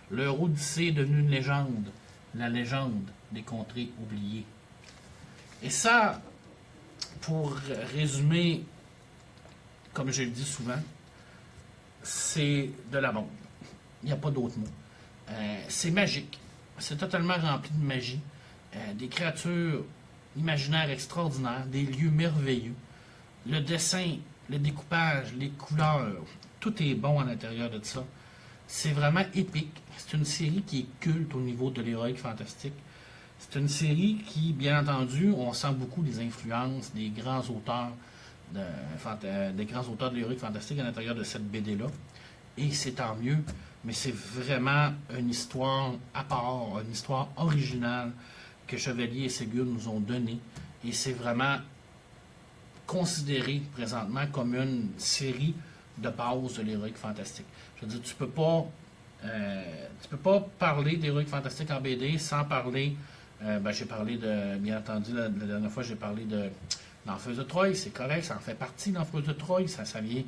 S1: Leur odyssée est devenue une légende, la légende des contrées oubliées. Et ça, pour résumer, comme je le dis souvent, c'est de la bombe. Il n'y a pas d'autre mot. C'est magique. C'est totalement rempli de magie. Des créatures imaginaires extraordinaires, des lieux merveilleux. Le dessin, le découpage, les couleurs, tout est bon à l'intérieur de ça. C'est vraiment épique. C'est une série qui est culte au niveau de l'héroïque fantastique. C'est une série qui, bien entendu, on sent beaucoup des influences des grands auteurs de l'héroïque fantastique à l'intérieur de cette BD-là. Et c'est tant mieux, mais c'est vraiment une histoire à part, une histoire originale que Chevalier et Ségur nous ont donnée. Et c'est vraiment considéré présentement comme une série de base de l'héroïque fantastique. Je veux dire, tu peux pas parler d'héroïque fantastique en BD sans parler. J'ai parlé de, bien entendu, la dernière fois, j'ai parlé de l'Enfeuse de Troie, c'est correct, ça en fait partie, l'Enfeuse de Troie, ça vient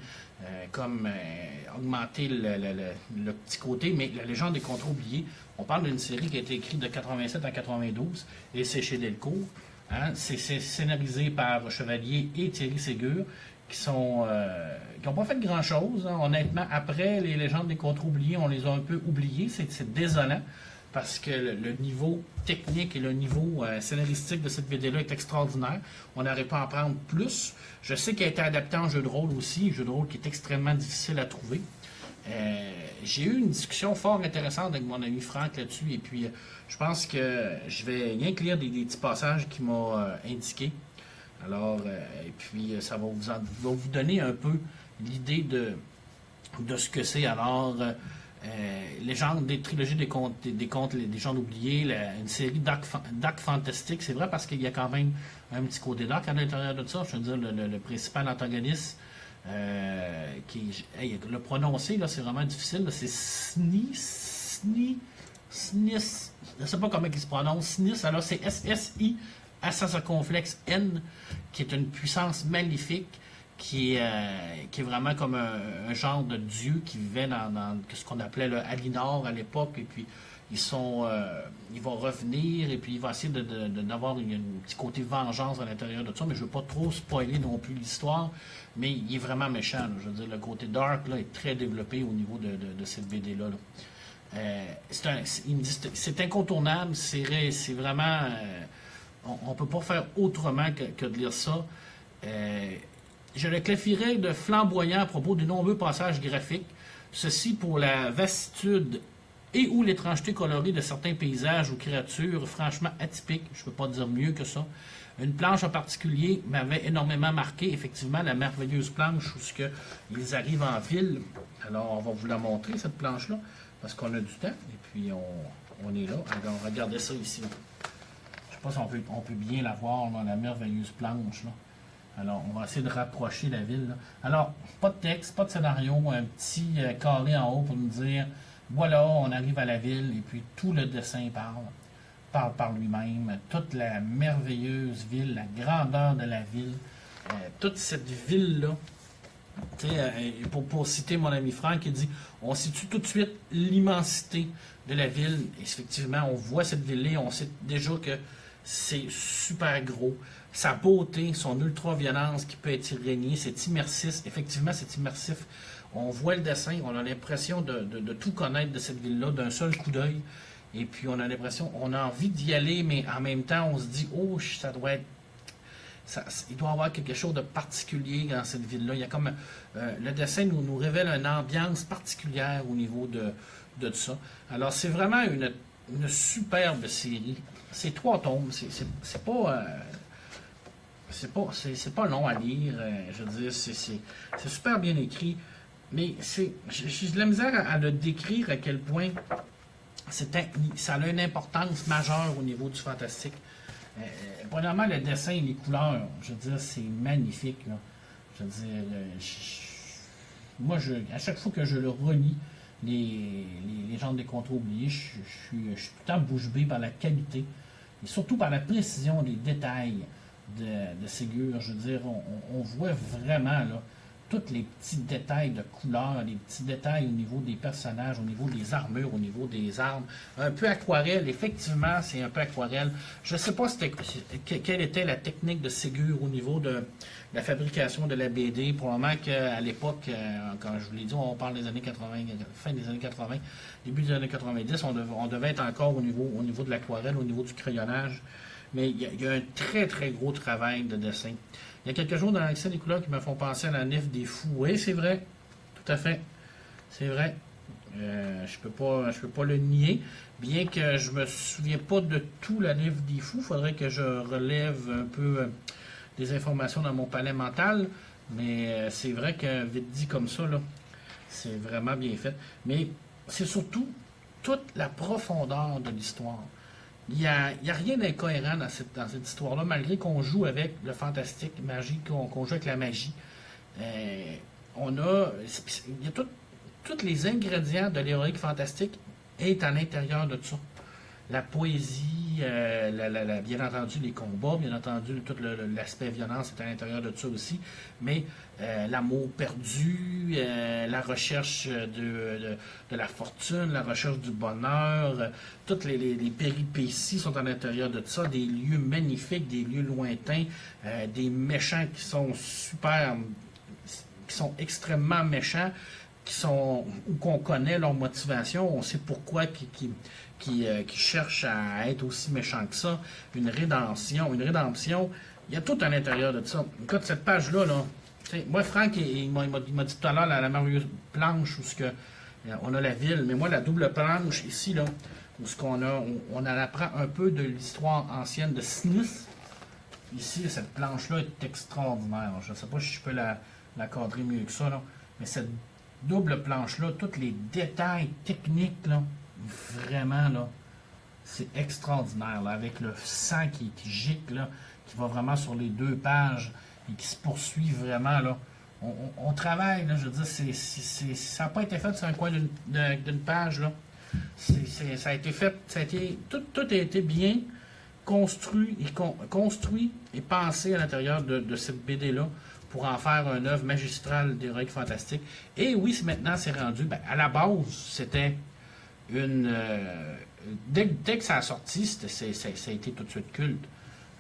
S1: augmenter le petit côté, mais la légende des contrées oubliés, on parle d'une série qui a été écrite de 87 à 92, et c'est chez Delcourt, hein, c'est scénarisé par Chevalier et Thierry Ségur, qui n'ont pas fait grand-chose, hein. Honnêtement, après les légendes des contrées oubliés, on les a un peu oubliés, c'est désolant, parce que le niveau technique et le niveau scénaristique de cette BD-là est extraordinaire. On n'aurait pas à en prendre plus. Je sais qu'elle a été adaptée en jeu de rôle aussi, un jeu de rôle qui est extrêmement difficile à trouver. J'ai eu une discussion fort intéressante avec mon ami Franck là-dessus, et puis je pense que je vais rien que lire des petits passages qu'il m'a indiqués. Alors, et puis ça va vous donner un peu l'idée de ce que c'est. Alors... légende des trilogies des contes, des gens oubliés, une série dark fantastique, c'est vrai parce qu'il y a quand même un petit côté dark à l'intérieur de ça. Je veux dire, le principal antagoniste, le prononcer, là, c'est vraiment difficile. C'est Snis, je ne sais pas comment il se prononce, Snis, alors c'est SSI, à circonflexe N, qui est une puissance maléfique. Qui est vraiment comme un genre de dieu qui vivait dans ce qu'on appelait le Alinor à l'époque, et puis ils vont revenir, et puis il va essayer d'avoir un petit côté vengeance à l'intérieur de ça, mais je ne veux pas trop spoiler non plus l'histoire, mais il est vraiment méchant, là. Je veux dire, le côté dark là, est très développé au niveau de cette BD-là. C'est incontournable, c'est vraiment... on ne peut pas faire autrement que de lire ça. Je le qualifierais de flamboyant à propos de nombreux passages graphiques. Ceci pour la vastitude et ou l'étrangeté colorée de certains paysages ou créatures franchement atypiques. Je ne peux pas dire mieux que ça. Une planche en particulier m'avait énormément marqué. Effectivement, la merveilleuse planche où ils arrivent en ville. Alors, on va vous la montrer, cette planche-là, parce qu'on a du temps. Et puis, on est là. Alors, regardez ça ici. Je ne sais pas si on peut bien la voir, là, la merveilleuse planche, là. Alors, on va essayer de rapprocher la ville, là. Alors, pas de texte, pas de scénario, un petit carré en haut pour nous dire, voilà, on arrive à la ville, et puis tout le dessin parle par lui-même. Toute la merveilleuse ville, la grandeur de la ville, toute cette ville-là. Pour citer mon ami Franck, il dit, on situe tout de suite l'immensité de la ville. Et effectivement, on voit cette ville-là, on sait déjà que c'est super gros. Sa beauté, son ultra-violence qui peut être irrégnée, c'est immersif. Effectivement, c'est immersif. On voit le dessin, on a l'impression de tout connaître de cette ville-là d'un seul coup d'œil. Et puis, on a l'impression, on a envie d'y aller, mais en même temps, on se dit, oh, ça doit être... il doit y avoir quelque chose de particulier dans cette ville-là. Il y a comme le dessin nous révèle une ambiance particulière au niveau de ça. Alors, c'est vraiment une superbe série. C'est 3 tomes. C'est pas. C'est pas long à lire. Je veux dire, c'est super bien écrit. Mais j'ai de la misère à le décrire à quel point ça a une importance majeure au niveau du fantastique. Premièrement, le dessin et les couleurs, je veux dire, c'est magnifique. Là. Je veux dire, moi, à chaque fois que je le relis, les légendes des contrées oubliés, je suis tout le temps bouche bée par la qualité et surtout par la précision des détails de Ségur. Je veux dire, on voit vraiment là, tous les petits détails de couleurs, les petits détails au niveau des personnages, au niveau des armures, au niveau des armes. Un peu aquarelle, effectivement, c'est un peu aquarelle. Je ne sais pas quelle était la technique de Ségur au niveau de la fabrication de la BD. Probablement qu'à l'époque, quand je vous l'ai dit, on parle des années 80, fin des années 80, début des années 90, on devait être encore au niveau de l'aquarelle, au niveau du crayonnage. Mais il y a un très, très gros travail de dessin. Il y a quelque chose dans l'accès des couleurs qui me font penser à la Nef des Fous. Oui, c'est vrai. Tout à fait. C'est vrai. Je peux pas le nier. Bien que je me souviens pas de tout la Nef des Fous, il faudrait que je relève un peu des informations dans mon palais mental. Mais c'est vrai que vite dit comme ça, là, c'est vraiment bien fait. Mais c'est surtout toute la profondeur de l'histoire. Il n'y a rien d'incohérent dans cette histoire-là, malgré qu'on joue avec le fantastique, magique, qu'on joue avec la magie. Il y a tous les ingrédients de l'héroïque fantastique est à l'intérieur de ça. La poésie, bien entendu les combats, bien entendu tout l'aspect violence est à l'intérieur de ça aussi, mais l'amour perdu, la recherche de la fortune, la recherche du bonheur, toutes les péripéties sont à l'intérieur de ça, des lieux magnifiques, des lieux lointains, des méchants qui sont qui sont extrêmement méchants, ou qu'on connaît leur motivation, on sait pourquoi qui cherchent à être aussi méchants que ça, une rédemption, il y a tout à l'intérieur de ça. Écoute, cette page-là, moi, Franck, il m'a dit tout à l'heure la merveilleuse planche où on a la ville, mais moi, la double planche ici, là, où on en apprend un peu de l'histoire ancienne de Smith. Ici, cette planche-là est extraordinaire. Je ne sais pas si je peux la cadrer mieux que ça, là, mais cette double planche-là, tous les détails techniques, là, vraiment, là, c'est extraordinaire, là, avec le sang qui gicle, là, qui va vraiment sur les 2 pages et qui se poursuit vraiment, là. On travaille, là, je veux dire, ça n'a pas été fait sur un coin d'une page, là. Ça a été fait, tout a été bien construit et pensé à l'intérieur de cette BD-là pour en faire une œuvre magistrale d'héroïque fantastique. Et oui, maintenant, c'est rendu, à la base, c'était dès que ça a sorti, ça a été tout de suite culte.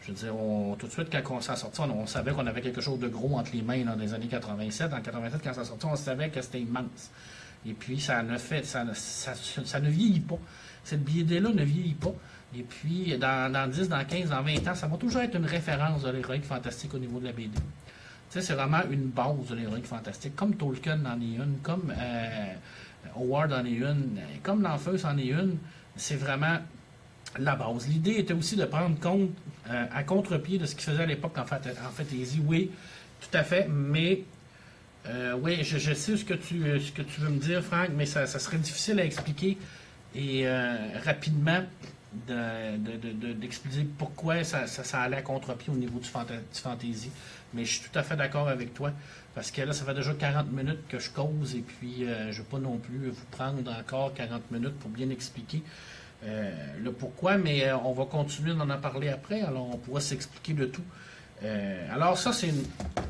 S1: Je veux dire, tout de suite, quand ça a sorti, on savait qu'on avait quelque chose de gros entre les mains là, dans les années 87. En 87, quand ça a sorti, on savait que c'était immense. Et puis, ça ne vieillit pas. Cette BD-là ne vieillit pas. Et puis, dans 10, dans 15, dans 20 ans, ça va toujours être une référence de l'héroïque fantastique au niveau de la BD. Tu sais, c'est vraiment une base de l'héroïque fantastique. Comme Tolkien en est une, comme Howard en est une, comme L'Enfeus en est une. C'est vraiment la base. L'idée était aussi de prendre compte à contre-pied de ce qu'ils faisaient à l'époque en fantasy. Oui, tout à fait, mais oui, je sais ce que tu veux me dire, Franck, mais ça serait difficile à expliquer et rapidement d'expliquer pourquoi ça allait à contre-pied au niveau du fantasy. Mais je suis tout à fait d'accord avec toi, parce que là, ça fait déjà 40 minutes que je cause, et puis je ne vais pas non plus vous prendre encore 40 minutes pour bien expliquer le pourquoi, mais on va continuer d'en parler après, alors on pourra s'expliquer de tout. Alors ça, c'est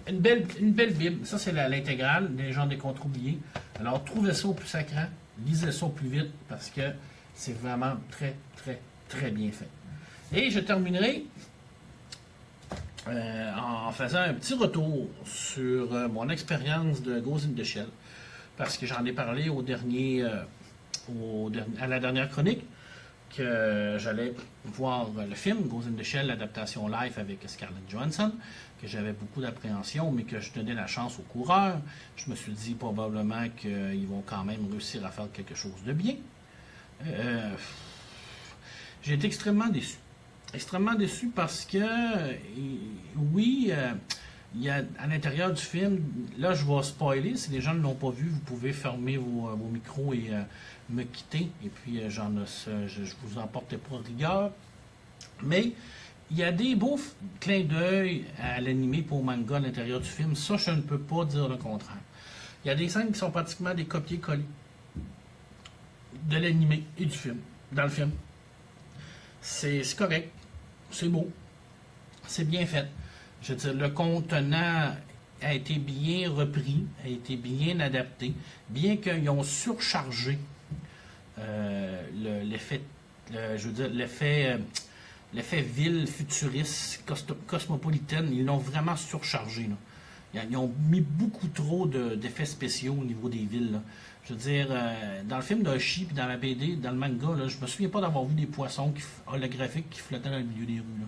S1: une belle Bible. Ça, c'est l'intégrale, les gens des contres oubliés. Alors, trouvez ça au plus sacrant, lisez ça au plus vite, parce que c'est vraiment très, très, très bien fait. Et je terminerai en faisant un petit retour sur mon expérience de Ghost in the Shell, parce que j'en ai parlé à la dernière chronique. que j'allais voir le film Ghost in the Shell, l'adaptation live avec Scarlett Johansson, que j'avais beaucoup d'appréhension, mais que je donnais la chance aux coureurs. Je me suis dit probablement qu'ils vont quand même réussir à faire quelque chose de bien. J'ai été extrêmement déçu. Extrêmement déçu parce que, oui, il y a à l'intérieur du film, là je vais spoiler, si les gens ne l'ont pas vu, vous pouvez fermer vos micros et me quitter, et puis je vous en portais pas rigueur. Mais il y a des beaux clins d'œil à l'animé pour manga à l'intérieur du film, ça je ne peux pas dire le contraire. Il y a des scènes qui sont pratiquement des copier-coller de l'animé et du film, dans le film. C'est correct, c'est beau, c'est bien fait. Je veux dire, le contenant a été bien repris, a été bien adapté, bien qu'ils ont surchargé l'effet, je veux dire, l'effet ville futuriste, cosmopolitaine, ils l'ont vraiment surchargé, là. Ils ont mis beaucoup trop d'effets spéciaux au niveau des villes, là. Je veux dire, dans le film d'Oshi, puis dans la BD, dans le manga, là, je me souviens pas d'avoir vu des poissons holographiques qui flottaient dans le milieu des rues, là.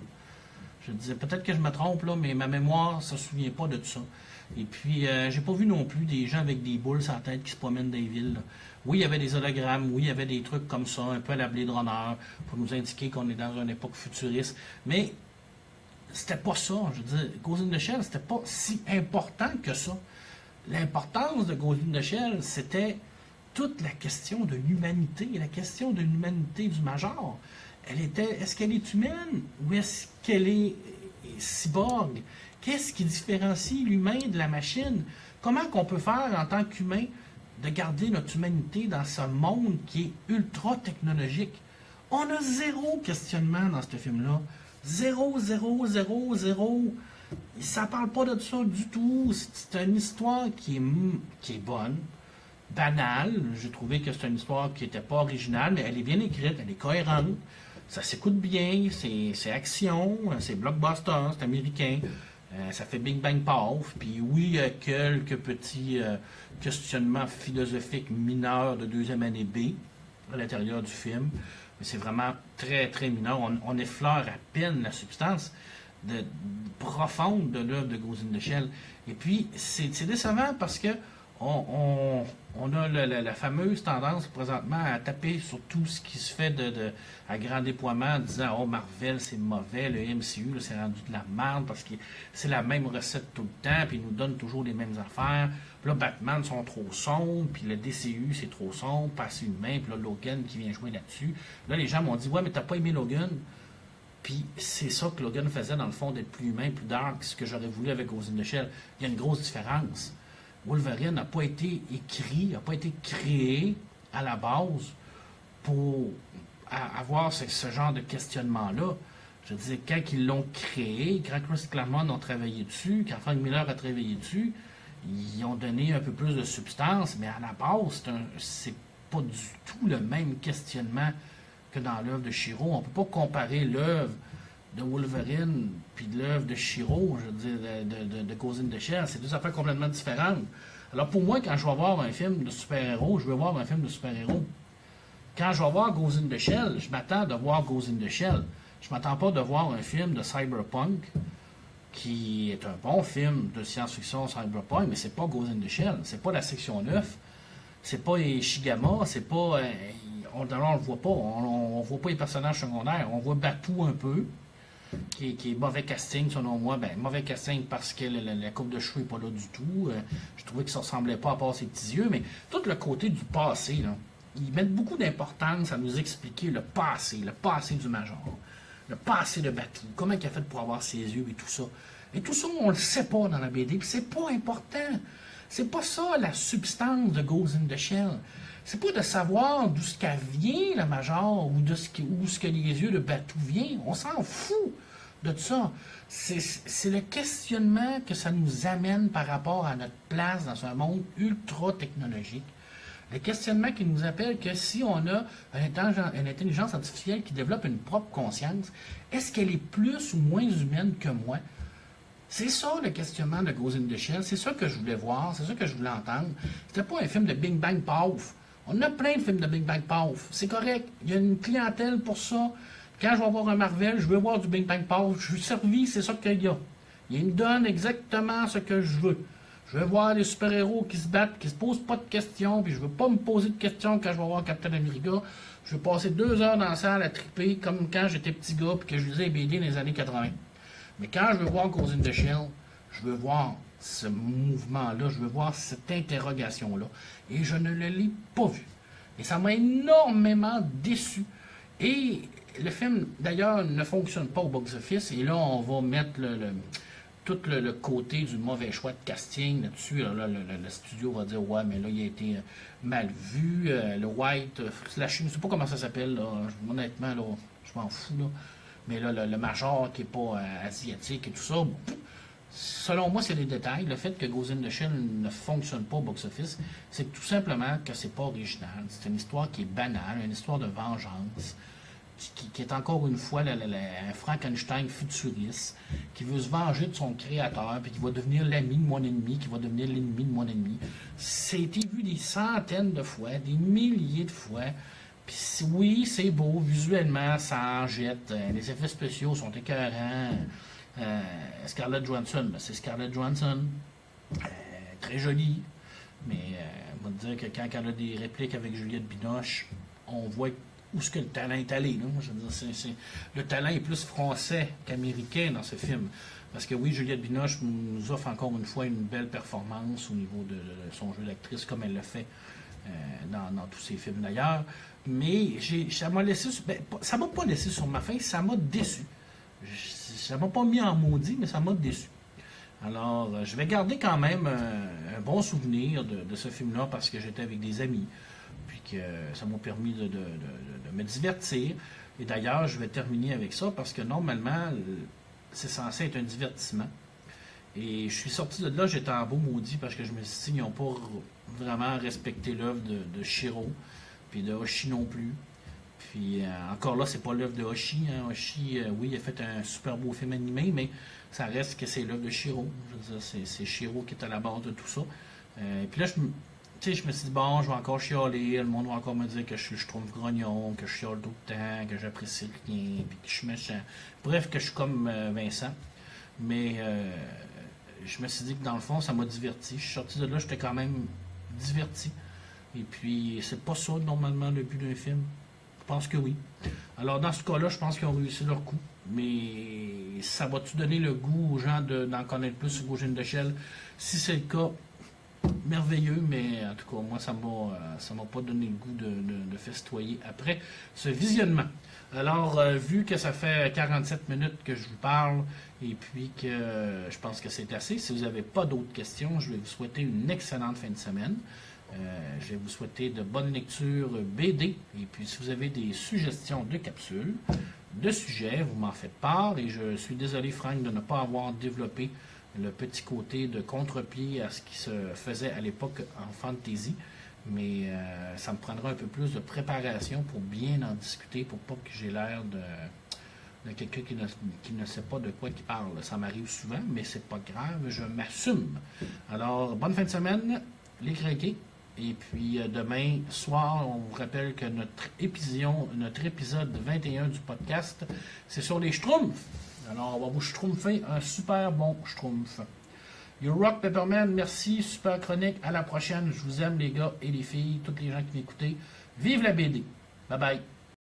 S1: Je disais, peut-être que je me trompe, là, mais ma mémoire ne se souvient pas de tout ça. Et puis, j'ai pas vu non plus des gens avec des boules sur la tête qui se promènent dans les villes, là. Oui, il y avait des hologrammes, oui, il y avait des trucs comme ça, un peu à la Blade Runner, pour nous indiquer qu'on est dans une époque futuriste. Mais c'était pas ça. Je veux dire, Ghost in the Shell, c'était pas si important que ça. L'importance de Ghost in the Shell, c'était toute la question de l'humanité, la question de l'humanité du Major. Est-ce qu'elle est humaine ou est-ce qu'elle est cyborg? Qu'est-ce qui différencie l'humain de la machine? Comment qu'on peut faire en tant qu'humain de garder notre humanité dans ce monde qui est ultra technologique? On a zéro questionnement dans ce film-là. Zéro, zéro, zéro, zéro. Ça parle pas de ça du tout. C'est une histoire qui est bonne, banale. J'ai trouvé que c'est une histoire qui n'était pas originale, mais elle est bien écrite, elle est cohérente. Ça s'écoute bien, c'est action, c'est blockbuster, c'est américain, ça fait Big Bang Paf. Puis oui, il y a quelques petits questionnements philosophiques mineurs de deuxième année B à l'intérieur du film. Mais c'est vraiment très, très mineur. On effleure à peine la substance profonde de l'œuvre de Ghost in the Shell. Et puis, c'est décevant parce que on a la fameuse tendance présentement à taper sur tout ce qui se fait à grand déploiement en disant « Oh, Marvel, c'est mauvais, le MCU, c'est rendu de la merde parce que c'est la même recette tout le temps, puis ils nous donnent toujours les mêmes affaires. Puis là, Batman sont trop sombres, puis le DCU, c'est trop sombre, pas assez humain, puis là, Logan qui vient jouer là-dessus. » Là, les gens m'ont dit « Ouais, mais t'as pas aimé Logan? » Puis c'est ça que Logan faisait, dans le fond, d'être plus humain, plus dark, ce que j'aurais voulu avec Ghost in the Shell. Il y a une grosse différence. Wolverine n'a pas été écrit, n'a pas été créé à la base pour avoir ce genre de questionnement-là. Je veux dire, quand ils l'ont créé, quand Chris Claremont a travaillé dessus, quand Frank Miller a travaillé dessus, ils ont donné un peu plus de substance, mais à la base, c'est pas du tout le même questionnement que dans l'œuvre de Shiro. On ne peut pas comparer l'œuvre de Wolverine puis de l'œuvre de Shiro, je veux dire, de Ghost in the Shell. C'est deux affaires complètement différentes. Alors pour moi, quand je vais voir un film de super-héros, je veux voir un film de super-héros. Quand je vais voir Ghost in the Shell, je m'attends de voir Ghost in the Shell. Je m'attends pas de voir un film de cyberpunk qui est un bon film de science-fiction cyberpunk, mais c'est pas Ghost in the Shell. C'est pas la section 9. C'est pas Ishigama. C'est pas... on le voit pas. On voit pas les personnages secondaires. On voit Batou un peu. Qui est mauvais casting, selon moi. Ben, mauvais casting parce que la coupe de cheveux n'est pas là du tout. Je trouvais que ça ne ressemblait pas à part ses petits yeux. Mais tout le côté du passé, là, ils mettent beaucoup d'importance à nous expliquer le passé du Major, le passé de Batou, comment il a fait pour avoir ses yeux et tout ça. Et tout ça, on ne le sait pas dans la BD, puis c'est pas important. C'est pas ça la substance de Ghost in the Shell. C'est pas de savoir d'où ce qu'elle vient, le Major, ou où ce que les yeux de Batou viennent. On s'en fout de ça. C'est le questionnement que ça nous amène par rapport à notre place dans un monde ultra technologique. Le questionnement qui nous appelle que si on a une intelligence artificielle qui développe une propre conscience, est-ce qu'elle est plus ou moins humaine que moi? C'est ça le questionnement de Ghost in the Shell. C'est ça que je voulais voir, c'est ça que je voulais entendre. C'était pas un film de Bing Bang Paf. On a plein de films de Big Bang Power. C'est correct. Il y a une clientèle pour ça. Quand je vais voir un Marvel, je veux voir du Big Bang Power. Je suis servi, c'est ça qu'il y a. Il me donne exactement ce que je veux. Je veux voir des super-héros qui se battent, qui se posent pas de questions, puis je veux pas me poser de questions quand je vais voir Captain America. Je veux passer 2 heures dans la salle à triper comme quand j'étais petit gars puis que je lisais les BD dans les années 80. Mais quand je veux voir Ghost in the Shell, je veux voir ce mouvement-là, je veux voir cette interrogation-là. Et je ne le l'ai pas vu. Et ça m'a énormément déçu. Et le film, d'ailleurs, ne fonctionne pas au box-office. Et là, on va mettre tout le côté du mauvais choix de casting là-dessus. Là, le studio va dire, ouais, mais là, il a été mal vu. Le White, Slash, je ne sais pas comment ça s'appelle. Là. Honnêtement, là, je m'en fous. Là. Mais là, le Major qui n'est pas asiatique et tout ça, bon, selon moi, c'est les détails. Le fait que Ghost in the Shell ne fonctionne pas au box-office, c'est tout simplement que c'est pas original. C'est une histoire qui est banale, une histoire de vengeance. Qui est encore une fois un Frankenstein futuriste, qui veut se venger de son créateur, puis qui va devenir l'ami de mon ennemi, qui va devenir l'ennemi de mon ennemi. C'est vu des centaines de fois, des milliers de fois. Puis oui, c'est beau, visuellement, ça en jette. Les effets spéciaux sont écœurants. Scarlett Johansson, ben c'est Scarlett Johansson. Très jolie. Mais on va te dire que quand elle a des répliques avec Juliette Binoche, on voit où est-ce que le talent est allé. Là? Je veux dire, le talent est plus français qu'américain dans ce film. Parce que oui, Juliette Binoche nous offre encore une fois une belle performance au niveau de son jeu d'actrice, comme elle le fait dans tous ses films d'ailleurs. Mais ça m'a laissé... ça m'a pas laissé sur ma faim, ça m'a déçu. Ça m'a pas mis en maudit, mais ça m'a déçu. Alors, je vais garder quand même un bon souvenir de ce film-là parce que j'étais avec des amis. Puis que ça m'a permis de me divertir. Et d'ailleurs, je vais terminer avec ça parce que normalement, c'est censé être un divertissement. Et je suis sorti de là, j'étais en beau maudit parce que je me suis dit qu'ils n'ont pas vraiment respecté l'œuvre de Shiro, puis de Hoshi non plus. Puis encore là, c'est pas l'œuvre de Hoshi. Hein. Hoshi, oui, il a fait un super beau film animé, mais ça reste que c'est l'œuvre de Shiro. Je veux dire, c'est Shiro qui est à la base de tout ça. Puis là, je me suis dit, bon, je vais encore chialer, le monde va encore me dire que je trouve grognon, que je chiale tout le temps, que j'apprécie rien, puis que je suis méchant. Bref, que je suis comme Vincent. Mais je me suis dit que dans le fond, ça m'a diverti. Je suis sorti de là, j'étais quand même diverti. Et puis, c'est pas ça, normalement, le but d'un film. Je pense que oui. Alors, dans ce cas-là, je pense qu'ils ont réussi leur coup. Mais ça va-tu donner le goût aux gens d'en connaître plus sur Ghost in the Shell? Si c'est le cas, merveilleux, mais en tout cas, moi, ça m'a pas donné le goût de festoyer après ce visionnement. Alors, vu que ça fait 47 minutes que je vous parle, et puis que je pense que c'est assez, si vous n'avez pas d'autres questions, je vais vous souhaiter une excellente fin de semaine. Je vais vous souhaiter de bonnes lectures BD, et puis si vous avez des suggestions de capsules, de sujets, vous m'en faites part, et je suis désolé, Franck, de ne pas avoir développé le petit côté de contre-pied à ce qui se faisait à l'époque en fantasy. Mais ça me prendra un peu plus de préparation pour bien en discuter, pour pas que j'ai l'air de quelqu'un qui ne sait pas de quoi il parle. Ça m'arrive souvent, mais c'est pas grave, je m'assume. Alors, bonne fin de semaine, les craqués. Et puis demain soir, on vous rappelle que notre épisode 21 du podcast, c'est sur les Schtroumpfs. Alors, on va vous schtroumpfer un super bon schtroumpf. You Rock Pepperman, merci, super chronique. À la prochaine. Je vous aime, les gars et les filles, toutes les gens qui m'écoutez. Vive la BD. Bye bye.